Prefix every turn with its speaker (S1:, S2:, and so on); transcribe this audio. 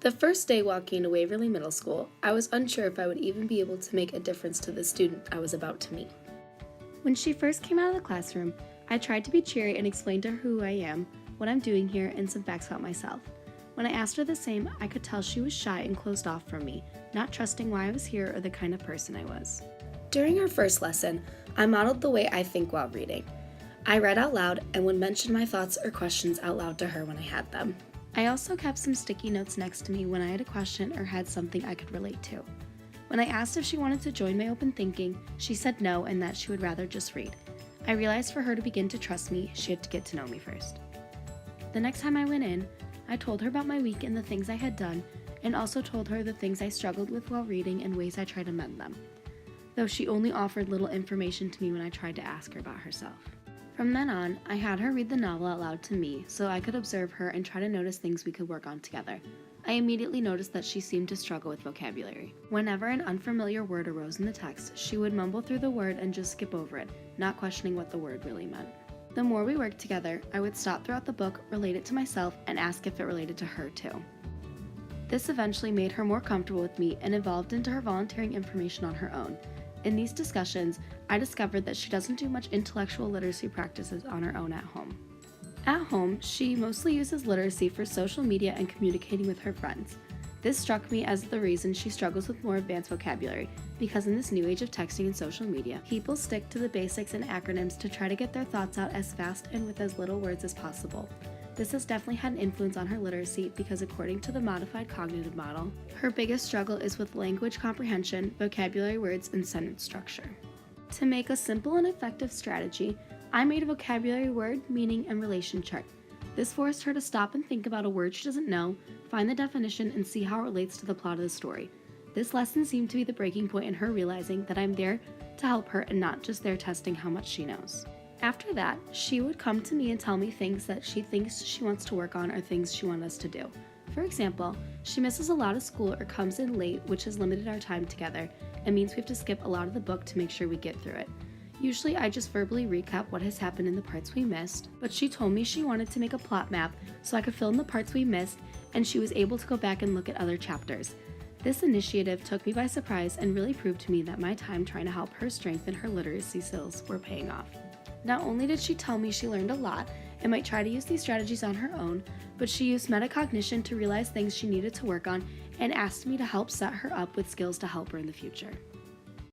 S1: The first day walking to Waverly Middle School, I was unsure if I would even be able to make a difference to the student I was about to meet. When she first came out of the classroom, I tried to be cheery and explain to her who I am, what I'm doing here, and some facts about myself. When I asked her the same, I could tell she was shy and closed off from me, not trusting why I was here or the kind of person I was. During her first lesson, I modeled the way I think while reading. I read out loud and would mention my thoughts or questions out loud to her when I had them. I also kept some sticky notes next to me when I had a question or had something I could relate to. When I asked if she wanted to join my open thinking, she said no and that she would rather just read. I realized for her to begin to trust me, she had to get to know me first. The next time I went in, I told her about my week and the things I had done, and also told her the things I struggled with while reading and ways I tried to mend them, though she only offered little information to me when I tried to ask her about herself. From then on, I had her read the novel out loud to me so I could observe her and try to notice things we could work on together. I immediately noticed that she seemed to struggle with vocabulary. Whenever an unfamiliar word arose in the text, she would mumble through the word and just skip over it, not questioning what the word really meant. The more we worked together, I would stop throughout the book, relate it to myself, and ask if it related to her too. This eventually made her more comfortable with me and evolved into her volunteering information on her own. In these discussions, I discovered that she doesn't do much intellectual literacy practices on her own at home. At home, she mostly uses literacy for social media and communicating with her friends. This struck me as the reason she struggles with more advanced vocabulary, because in this new age of texting and social media, people stick to the basics and acronyms to try to get their thoughts out as fast and with as little words as possible. This has definitely had an influence on her literacy because according to the modified cognitive model, her biggest struggle is with language comprehension, vocabulary words, and sentence structure. To make a simple and effective strategy, I made a vocabulary word, meaning, and relation chart. This forced her to stop and think about a word she doesn't know, find the definition, and see how it relates to the plot of the story. This lesson seemed to be the breaking point in her realizing that I'm there to help her and not just there testing how much she knows. After that, she would come to me and tell me things that she thinks she wants to work on or things she wants us to do. For example, she misses a lot of school or comes in late, which has limited our time together and means we have to skip a lot of the book to make sure we get through it. Usually I just verbally recap what has happened in the parts we missed, but she told me she wanted to make a plot map so I could fill in the parts we missed, and she was able to go back and look at other chapters. This initiative took me by surprise and really proved to me that my time trying to help her strengthen her literacy skills were paying off. Not only did she tell me she learned a lot and might try to use these strategies on her own, but she used metacognition to realize things she needed to work on and asked me to help set her up with skills to help her in the future.